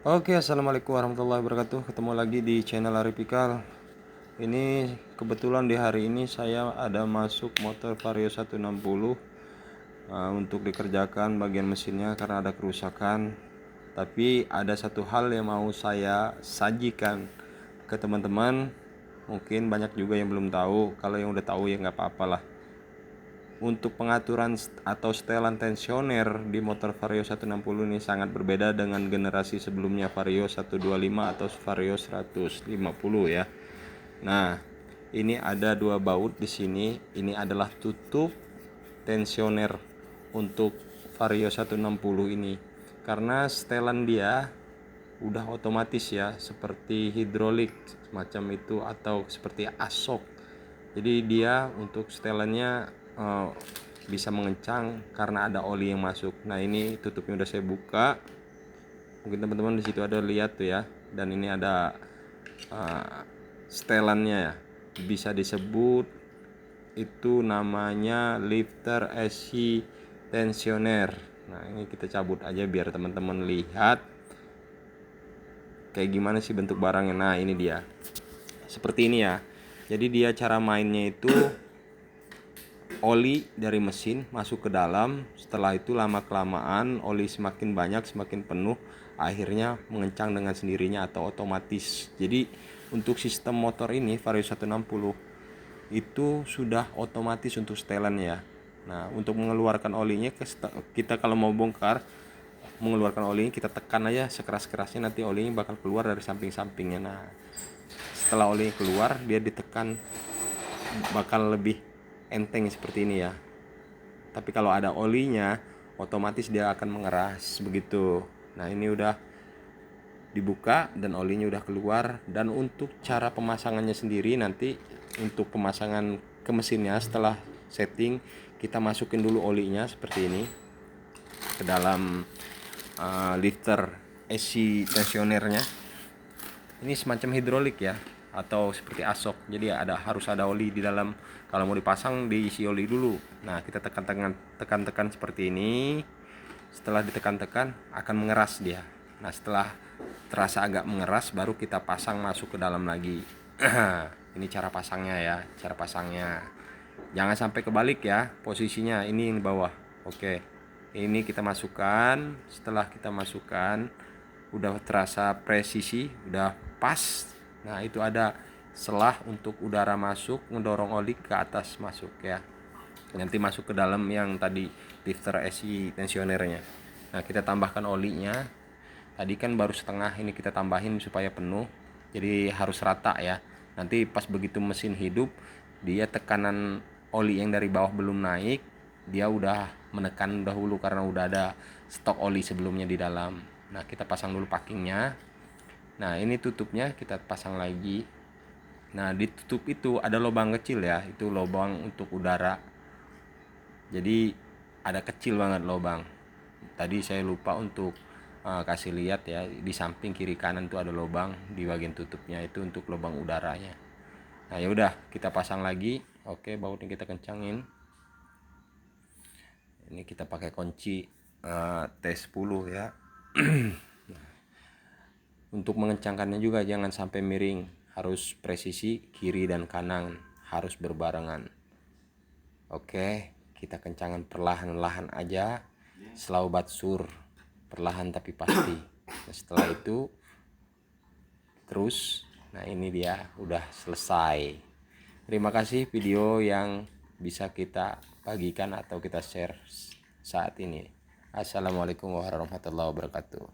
Oke, assalamualaikum warahmatullahi wabarakatuh. Ketemu lagi di channel Arifikal. Ini kebetulan di hari ini saya ada masuk motor Vario 160 untuk dikerjakan bagian mesinnya karena ada kerusakan. Tapi ada satu hal yang mau saya sajikan ke teman-teman. Mungkin banyak juga yang belum tahu. Kalau yang udah tahu ya nggak apa-apalah. Untuk pengaturan atau setelan tensioner di motor Vario 160 ini sangat berbeda dengan generasi sebelumnya Vario 125 atau Vario 150 ya. Nah, ini ada dua baut di sini. Ini adalah tutup tensioner untuk Vario 160 ini. Karena setelan dia udah otomatis ya, seperti hidrolik semacam itu atau seperti asok. Jadi dia untuk setelannya bisa mengencang karena ada oli yang masuk. Nah, ini tutupnya udah saya buka. Mungkin teman-teman di situ ada lihat tuh ya. Dan ini ada setelannya ya. Bisa disebut itu namanya lifter SC tensioner. Nah, ini kita cabut aja biar teman-teman lihat kayak gimana sih bentuk barangnya. Nah, ini dia. Seperti ini ya. Jadi dia cara mainnya itu oli dari mesin masuk ke dalam. Setelah itu lama kelamaan oli semakin banyak, semakin penuh, akhirnya mengencang dengan sendirinya atau otomatis. Jadi untuk sistem motor ini Vario 160 itu sudah otomatis untuk setelan ya. Nah, untuk mengeluarkan olinya kita kalau mau bongkar mengeluarkan olinya kita tekan aja sekeras-kerasnya, nanti olinya bakal keluar dari samping-sampingnya. Nah, setelah olinya keluar dia ditekan bakal lebih enteng seperti ini ya. Tapi kalau ada olinya otomatis dia akan mengeras begitu. Nah, ini udah dibuka dan olinya udah keluar. Dan untuk cara pemasangannya sendiri, nanti untuk pemasangan ke mesinnya setelah setting kita masukin dulu olinya seperti ini ke dalam lifter SC tensionernya. Ini semacam hidrolik ya atau seperti asok. Jadi harus ada oli di dalam. Kalau mau dipasang diisi oli dulu. Nah, kita tekan-tekan seperti ini. Setelah ditekan-tekan akan mengeras dia. Nah, setelah terasa agak mengeras baru kita pasang masuk ke dalam lagi. Ini cara pasangnya ya, cara pasangnya. Jangan sampai kebalik ya posisinya. Ini yang di bawah. Oke. Ini kita masukkan. Setelah kita masukkan udah terasa presisi, udah pas. Nah, itu ada selah untuk udara masuk mendorong oli ke atas masuk ya. Nanti masuk ke dalam yang tadi lifter SI tensionernya. Nah, kita tambahkan olinya. Tadi kan baru setengah, ini kita tambahin supaya penuh. Jadi harus rata ya. Nanti pas begitu mesin hidup, dia tekanan oli yang dari bawah belum naik, dia udah menekan dahulu karena udah ada stok oli sebelumnya di dalam. Nah, kita pasang dulu packingnya. Nah, ini tutupnya kita pasang lagi. Nah, di tutup itu ada lubang kecil ya, itu lubang untuk udara. Jadi ada kecil banget lubang. Tadi saya lupa untuk kasih lihat ya, di samping kiri kanan tuh ada lubang di bagian tutupnya, itu untuk lubang udaranya. Nah, ya udah kita pasang lagi. Oke, bautnya kita kencangin. Ini kita pakai kunci T10 ya. Untuk mengencangkannya juga jangan sampai miring, harus presisi kiri dan kanan, harus berbarengan. Oke, kita kencangkan perlahan-lahan aja, slow but sure, perlahan tapi pasti. Nah, setelah itu terus, nah ini dia udah selesai. Terima kasih video yang bisa kita bagikan atau kita share saat ini. Assalamualaikum warahmatullahi wabarakatuh.